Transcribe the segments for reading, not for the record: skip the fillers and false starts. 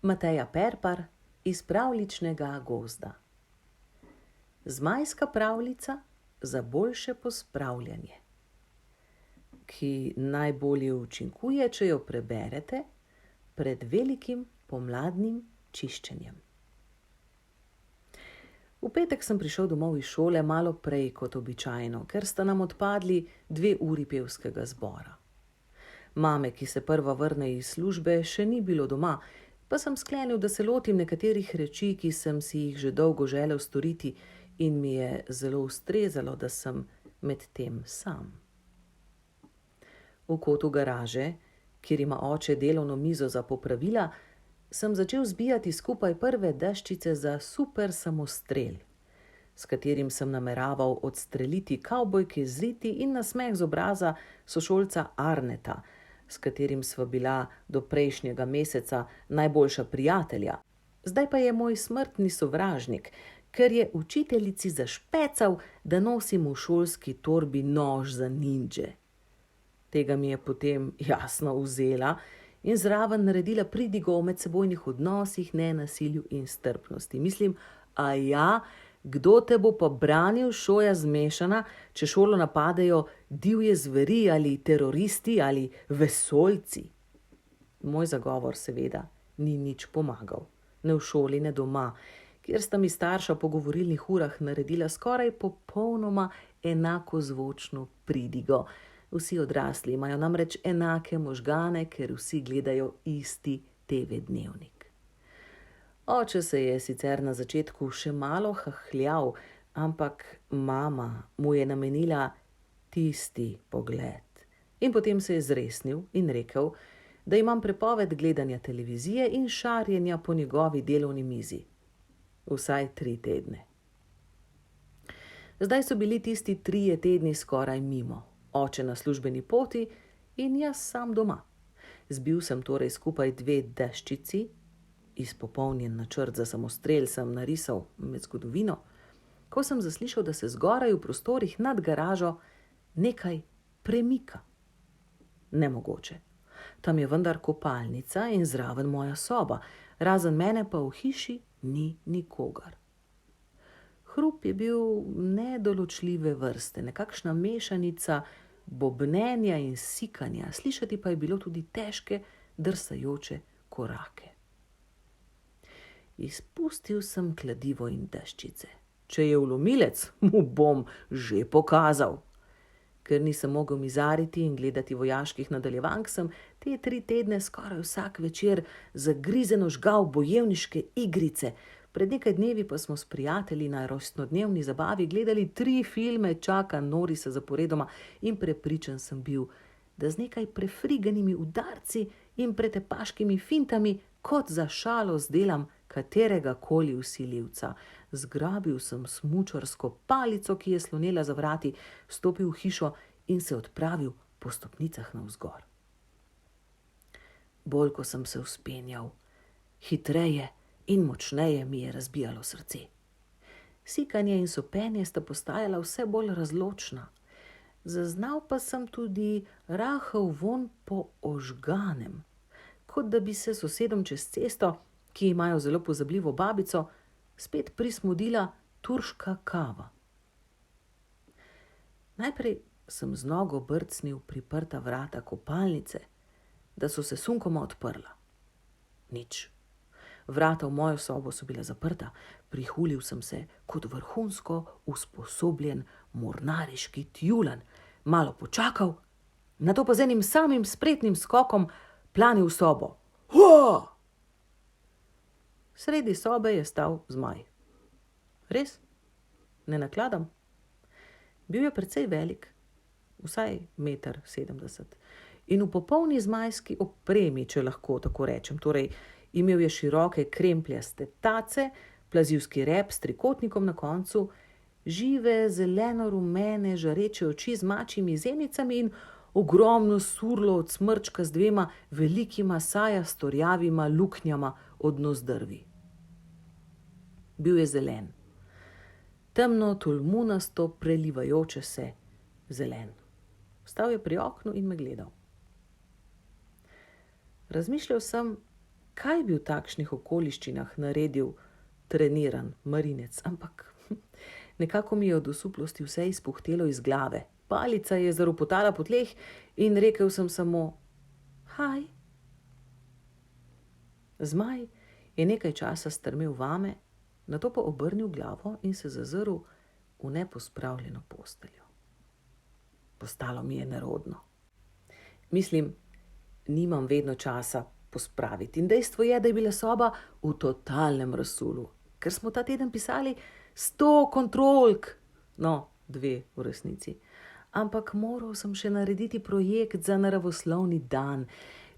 Mateja Perpar iz Pravljičnega gozda. Zmajska pravljica za boljše pospravljanje, ki najbolje učinkuje, če jo preberete pred velikim pomladnim čiščenjem. V petek sem prišel domov iz šole malo prej kot običajno, ker sta nam odpadli 2 uri pevskega zbora. Mame, ki se prva vrne iz službe, še ni bilo doma, pa sem sklenil, da se lotim nekaterih reči, ki sem si jih že dolgo želel storiti in mi je zelo ustrezalo, da sem med tem sam. V kotu garaže, kjer ima oče delovno mizo za popravila, sem začel zbijati skupaj prve deščice za super samostrel, s katerim sem nameraval odstreliti kavbojke z riti in nasmeh z obraza sošolca Arneta, s katerim sva bila do prejšnjega meseca najboljša prijatelja. Zdaj pa je moj smrtni sovražnik, ker je učiteljici zašpecal, da nosim v šolski torbi nož za nindže. Tega mi je potem jasno vzela in zraven naredila pridigo o medsebojnih odnosih, nenasilju in strpnosti. Mislim, kdo te bo pa branil, šoja zmešana, če šolo napadejo divje zveri ali teroristi ali vesoljci? Moj zagovor seveda ni nič pomagal, ne v šoli, ne doma, kjer sta mi starša po govorilnih urah naredila skoraj popolnoma enako zvočno pridigo. Vsi odrasli imajo namreč enake možgane, ker vsi gledajo isti TV dnevnik. Oče se je sicer na začetku še malo hahljal, ampak mama mu je namenila tisti pogled. In potem se je zresnil in rekel, da imam prepoved gledanja televizije in šarjenja po njegovi delovni mizi. Vsaj 3 tedne. Zdaj so bili tisti 3 tedni skoraj mimo. Oče na službeni poti in jaz sam doma. Zbil sem torej skupaj 2 deščici, izpopolnjen načrt za samostrel sem narisal med zgodovino, ko sem zaslišal, da se zgoraj v prostorih nad garažo nekaj premika. Nemogoče. Tam je vendar kopalnica in zraven moja soba, razen mene pa v hiši ni nikogar. Hrup je bil nedoločljive vrste, nekakšna mešanica bobnenja in sikanja, slišati pa je bilo tudi težke, drsajoče korake. Izpustil sem kladivo in deščice. Če je vlomilec, mu bom že pokazal. Ker nisem mogel mizariti in gledati vojaških nadaljevank, sem te 3 tedne skoraj vsak večer zagrizeno žgal bojevniške igrice. Pred nekaj dnevi pa smo s prijatelji na rojstnodnevni zabavi gledali 3 filme Chucka Norrisa zaporedoma in prepričan sem bil, da z nekaj prefriganimi udarci in pretepaškimi fintami kot za šalo zdelam katerega koli vsiljivca. Zgrabil sem smučarsko palico, ki je slonela za vrati, stopil v hišo in se odpravil po stopnicah navzgor. Bolj ko sem se vzpenjal, hitreje in močneje mi je razbijalo srce. Sikanje in sopenje sta postajala vse bolj razločna. Zaznal pa sem tudi rahel vonj po ožganem, kot da bi se sosedom čez cesto, ki imajo zelo pozabljivo babico, spet prismodila turška kava. Najprej sem z nogo brcnil priprta vrata kopalnice, da so se sunkoma odprla. Nič. Vrata v mojo sobo so bila zaprta, prihulil sem se kot vrhunsko usposobljen mornariški tjulen, malo počakal, nato pa z enim samim spretnim skokom planil v sobo. Hoa! Sredi sobe je stal zmaj. Res? Ne nakladam? Bil je precej velik, vsaj 1,70 m, in v popolni zmajski opremi, če lahko tako rečem. Torej, imel je široke krempljaste tace, plazivski rep s trikotnikom na koncu, žive zeleno-rumene žareče oči z mačjimi zenicami in ogromno surlo od smrčka z 2 velikima sajasto rjavima luknjama od nozdrvi. Bil je zelen, temno tolmunasto prelivajoče se zelen. Stal je pri oknu in me gledal. Razmišljal sem, kaj bi v takšnih okoliščinah naredil treniran marinec, ampak nekako mi je od osuplosti vse izpuhtelo iz glave. Palica je zaropotala po tleh in rekel sem samo: Haj. Zmaj je nekaj časa strmel vame, nato pa obrnil glavo in se zazrl v nepospravljeno posteljo. Postalo mi je nerodno. Mislim, nimam vedno časa pospraviti in dejstvo je, da je bila soba v totalnem razsulu, ker smo ta teden pisali 100 kontrolk, no, 2 v resnici. Ampak moral sem še narediti projekt za naravoslovni dan.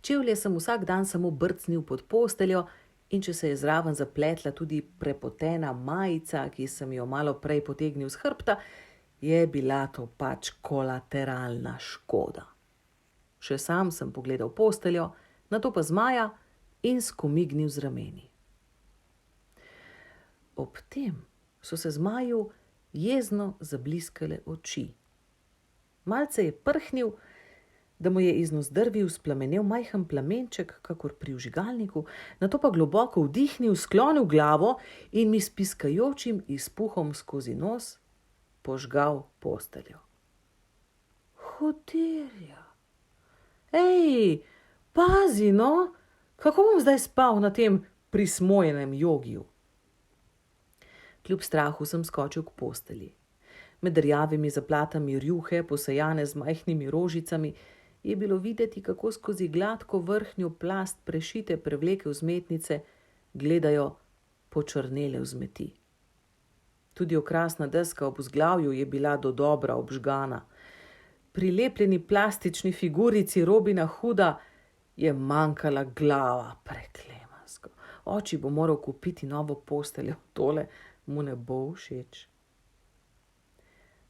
Čevlje sem vsak dan samo brcnil pod posteljo in če se je zraven zapletla tudi prepotena majica, ki sem jo malo prej potegnil z hrbta, je bila to pač kolateralna škoda. Še sam sem pogledal posteljo, nato pa Zmaja in skomignil z rameni. Ob tem so se Zmaju jezno zabliskale oči. Malce je prhnil, da mu je iz nozdrvi vzplamenel majhen plamenček, kakor pri vžigalniku, nato pa globoko vdihnil, sklonil glavo in mi s piskajočim izpuhom skozi nos požgal posteljo. Hudirja! Ej, pazi no, kako bom zdaj spal na tem prismojenem jogiju? Kljub strahu sem skočil k postelji. Med rjavimi zaplatami rjuhe, posejane z majhnimi rožicami, je bilo videti, kako skozi gladko vrhnjo plast prešite prevleke vzmetnice gledajo počrnele vzmeti. Tudi okrasna deska ob vzglavju je bila dodobra obžgana. Prilepljeni plastični figurici Robina Hooda je manjkala glava, preklemansko. Oči bo moral kupiti novo posteljo, tole mu ne bo všeč.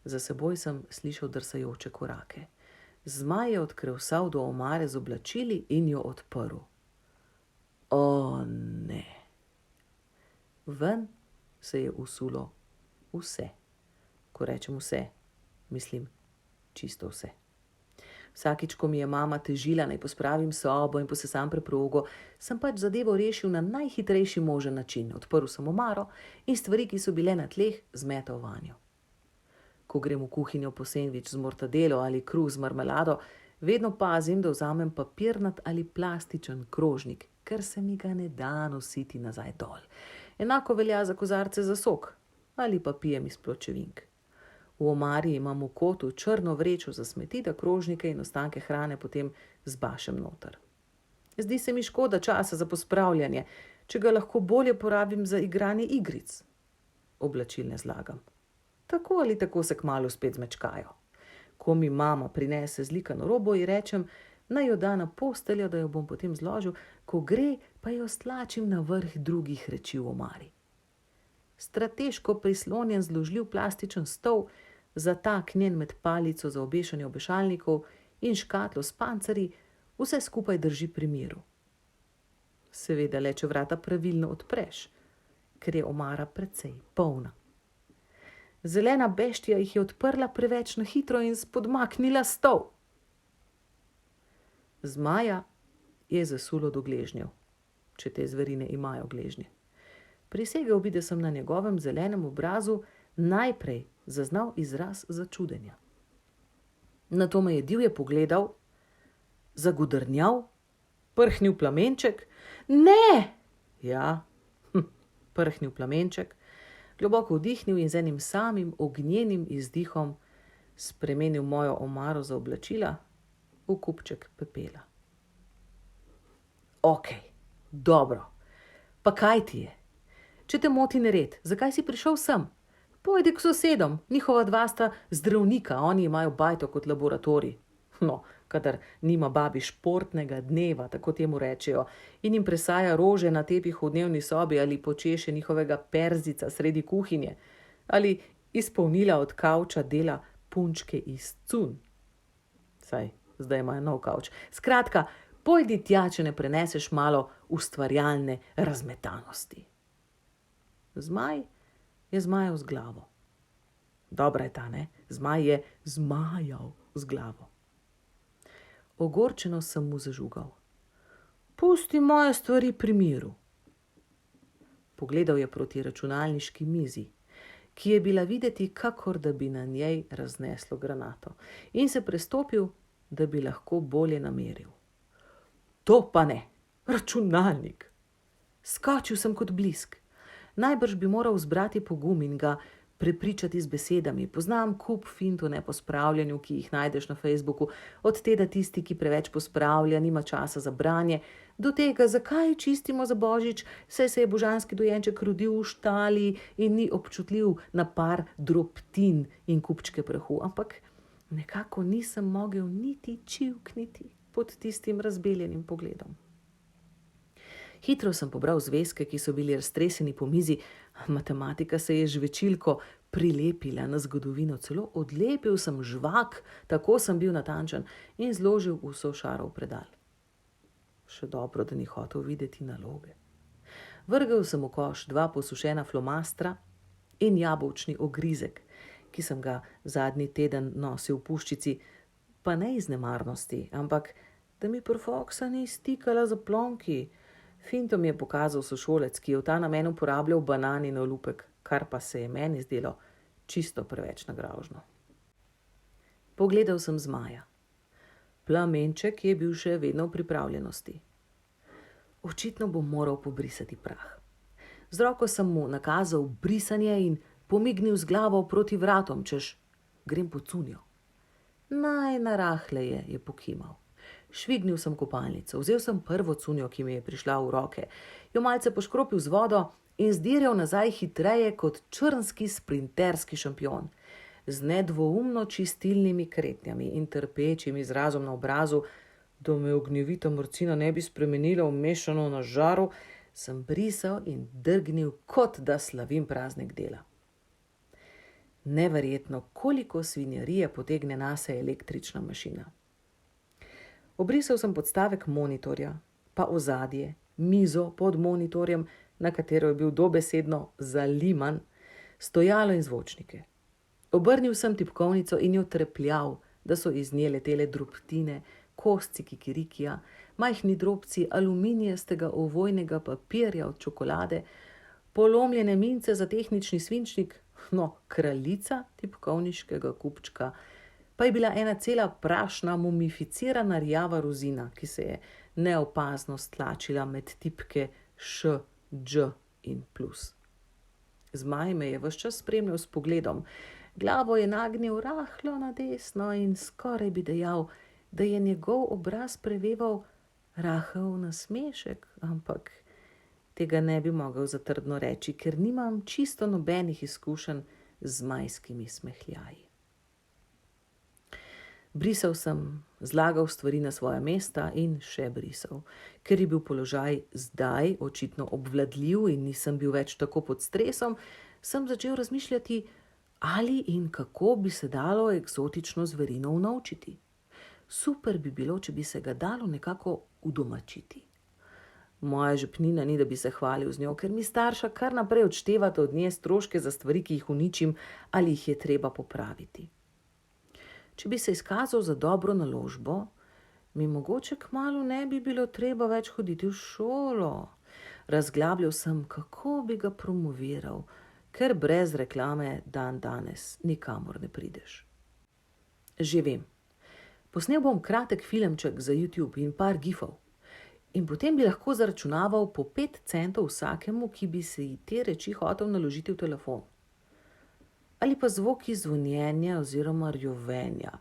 Za seboj sem slišal drsajoče korake. Zmaj je odkrevsal do omare z oblačili in jo odprl. O ne! Ven se je usulo vse. Ko rečem vse, mislim čisto vse. Vsakič, ko mi je mama težila, naj pospravim sobo in posesam preprogo, sem pač zadevo rešil na najhitrejši možen način. Odprl sem omaro in stvari, ki so bile na tleh, zmetal vanjo. Ko grem v kuhinjo po sendvič z mortadelo ali kruh z marmelado, vedno pazim, da vzamem papirnat ali plastičen krožnik, ker se mi ga ne da nositi nazaj dol. Enako velja za kozarce za sok ali pa pijem iz pločevink. V omari imam v kotu črno vrečo za smeti, da krožnike in ostanke hrane potem zbašem noter. Zdi se mi škoda časa za pospravljanje, če ga lahko bolje porabim za igranje igric. Oblačil ne zlagam. Tako ali tako se kmalu spet zmečkajo. Ko mi mama prinese zlikano robo, ji rečem, naj jo da na posteljo, da jo bom potem zložil, ko gre, pa jo stlačim na vrh drugih reči v omari. Strateško prislonjen zložljiv plastičen stol, zataknjen med palico za obešanje obešalnikov in škatlo s pancerji, vse skupaj drži pri miru. Seveda le, če vrata pravilno odpreš, ker je omara precej polna. Zelena beštija jih je odprla preveč na hitro in spodmaknila stol. Zmaja je zasulo do gležnjev, če te zverine imajo gležnje. Prisegel bi, da sem na njegovem zelenem obrazu najprej zaznal izraz začudenja. Nato me je divje pogledal, zagodrnjal, prhnil plamenček. Ne! Ja, prhnil plamenček, globoko vdihnil in z enim samim ognjenim izdihom spremenil mojo omaro za oblačila v kupček pepela. Okej, dobro, pa kaj ti je? Če te moti nered, zakaj si prišel sem? Pojdi k sosedom, njihova dva sta zdravnika, oni imajo bajto kot laboratorij. No, kadar nima babi športnega dneva, tako temu rečejo, in jim presaja rože na tepih v dnevni sobi ali počeše njihovega perzica sredi kuhinje, ali izpolnila od kavča dela punčke iz cun. Saj, zdaj imajo nov kavč. Skratka, pojdi tja, če ne preneseš malo ustvarjalne razmetanosti. Zmaj je zmajal z glavo. Dobra je ta, ne? Zmaj je zmajal z glavo. Ogorčeno sem mu zažugal. Pusti moje stvari pri miru. Pogledal je proti računalniški mizi, ki je bila videti, kakor da bi na njej razneslo granato, in se prestopil, da bi lahko bolje nameril. To pa ne, računalnik. Skočil sem kot blisk. Najbrž bi moral zbrati pogum in ga prepričati z besedami. Poznam kup fint o nepospravljanju, ki jih najdeš na Facebooku, od tega tisti, ki preveč pospravlja, nima časa za branje, do tega, zakaj čistimo za Božič, saj se je božanski dojenček rodil v štali in ni občutljiv na par drobtin in kupčke prahu, ampak nekako nisem mogel niti čivkniti pod tistim razbeljenim pogledom. Hitro sem pobral zvezke, ki so bili raztreseni po mizi, matematika se je žvečilko prilepila na zgodovino, celo odlepil sem žvak, tako sem bil natančen, in zložil vso šaro v predal. Še dobro, da ni hotel videti naloge. Vrgel sem v koš 2 posušena flomastra in jabolčni ogrizek, ki sem ga zadnji teden nosil v puščici, pa ne iz nemarnosti, ampak da mi profoksa ni stikala zaplonki. Finto mi je pokazal sošolec, ki je v ta namen uporabljal bananin olupek, kar pa se je meni zdelo čisto preveč nagravžno. Pogledal sem zmaja. Plamenček je bil še vedno v pripravljenosti. Očitno bom moral pobrisati prah. Z roko sem mu nakazal brisanje in pomignil z glavo proti vratom, češ grem po cunjo. Najnarahleje je pokimal. Švignil sem kopalnico, vzel sem prvo cunjo, ki mi je prišla v roke, jo malce poškropil z vodo in zdirjal nazaj hitreje kot črnski sprinterski šampion. Z nedvoumno čistilnimi kretnjami in trpečim izrazom na obrazu, da me ognjevita mrcina ne bi spremenila v mešano na žaru, sem brisal in drgnil, kot da slavim praznik dela. Neverjetno, koliko svinjarije potegne nase električna mašina. Obrisal sem podstavek monitorja, pa ozadje, mizo pod monitorjem, na katero je bil dobesedno zaliman, stojalo in zvočnike. Obrnil sem tipkovnico in jo trepljal, da so iz nje letele drobtine, kosci kikirikija, majhni drobci aluminijastega ovojnega papirja od čokolade, polomljene mince za tehnični svinčnik, no, kraljica tipkovniškega kupčka, pa je bila ena cela prašna, mumificirana rjava rozina, ki se je neopazno stlačila med tipke Š, Đ in plus. Zmaj me je ves čas spremljal s pogledom, glavo je nagnil rahlo na desno in skoraj bi dejal, da je njegov obraz preveval rahel nasmešek, ampak tega ne bi mogel zatrdno reči, ker nimam čisto nobenih izkušenj z zmajskimi smehljaji. Brisal sem, zlagal stvari na svoja mesta in še brisal. Ker je bil položaj zdaj očitno obvladljiv in nisem bil več tako pod stresom, sem začel razmišljati, ali in kako bi se dalo eksotično zverino unovčiti. Super bi bilo, če bi se ga dalo nekako udomačiti. Moja žepnina ni, da bi se hvalil z njo, ker mi starša kar naprej odštevata od nje stroške za stvari, ki jih uničim ali jih je treba popraviti. Če bi se izkazal za dobro naložbo, mi mogoče kmalu ne bi bilo treba več hoditi v šolo. Razglabljal sem, kako bi ga promoviral, ker brez reklame dan danes nikamor ne prideš. Že vem. Posnel bom kratek filmček za YouTube in par gifov. In potem bi lahko zaračunaval po 5 centov vsakemu, ki bi se ji te reči hotel naložiti v telefon. Ali pa zvoki zvonjenja oziroma rjovenja.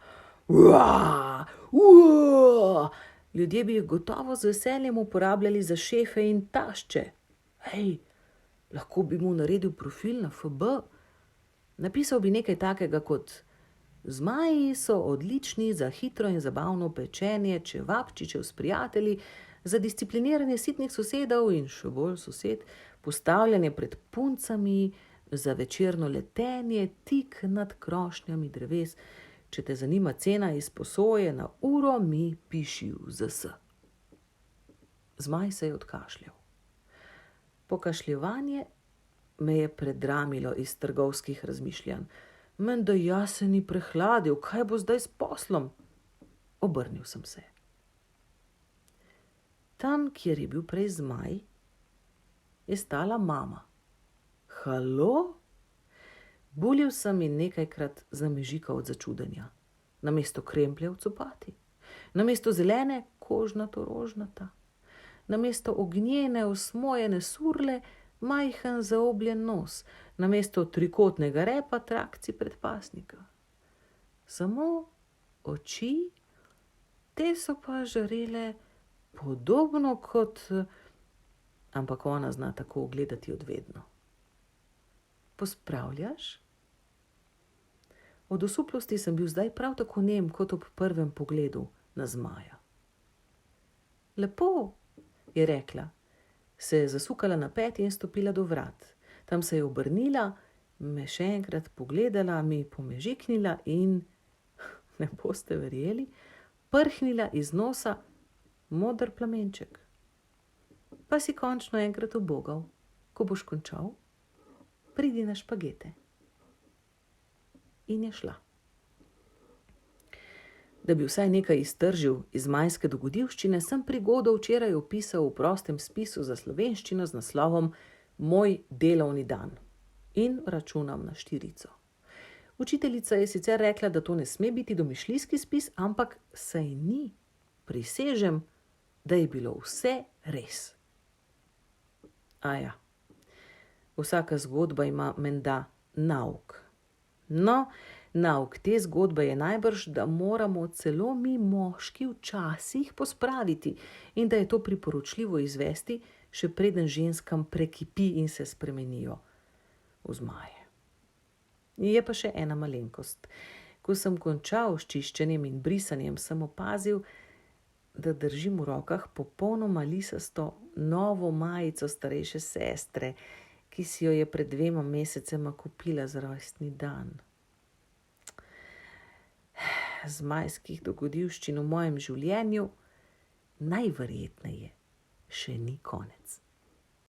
Uaa, uaa! Ljudje bi jih gotovo z veseljem uporabljali za šefe in tašče. Hej, lahko bi mu naredil profil na FB. Napisal bi nekaj takega kot: zmaji so odlični za hitro in zabavno pečenje čevapčičev s prijatelji, za discipliniranje sitnih sosedov in še bolj sosed, postavljanje pred puncami, za večerno letenje tik nad krošnjami dreves. Če te zanima cena izposoje na uro, mi piši v ZS. Zmaj se je odkašljal. Pokašljevanje me je predramilo iz trgovskih razmišljanj. Menda jaz se ni prehladil, kaj bo zdaj s poslom? Obrnil sem se. tam, kjer je bil prej zmaj, je stala mama. Halo? Buljil sem in nekajkrat zamežikal od začudenja. Namesto krempljev copati, namesto zelene kožnato rožnata, namesto ognjene osmojene surle majhen zaobljen nos, namesto trikotnega repa trakci predpasnika. Samo oči, te so pa žarele podobno kot, ampak ona zna tako gledati od vedno. Pospravljaš? Od osuplosti sem bil zdaj prav tako nem kot ob prvem pogledu na zmaja. Lepo, je rekla, se je zasukala na peti in stopila do vrat. Tam se je obrnila, me še enkrat pogledala, mi pomežiknila in, ne boste verjeli, prhnila iz nosa moder plamenček. Pa si končno enkrat ubogal, ko boš končal, pridi na špagete. In je šla. Da bi vsaj nekaj iztržil iz majske dogodivščine, sem prigodo včeraj opisal v prostem spisu za slovenščino z naslovom Moj delovni dan in računam na 4. Učiteljica je sicer rekla, da to ne sme biti domišljijski spis, ampak saj ni. Prisežem, da je bilo vse res. Aja, vsaka zgodba ima menda nauk. No, nauk te zgodbe je najbrž, da moramo celo mi moški včasih pospraviti in da je to priporočljivo izvesti, še preden ženskam prekipi in se spremenijo v zmaje. Je pa še ena malenkost. Ko sem končal s čiščenjem in brisanjem, sem opazil, da držim v rokah popolnoma lisasto novo majico starejše sestre, ki si jo je pred 2 mesecema kupila za rojstni dan. Zmajskih dogodivščin v mojem življenju najverjetneje še ni konec.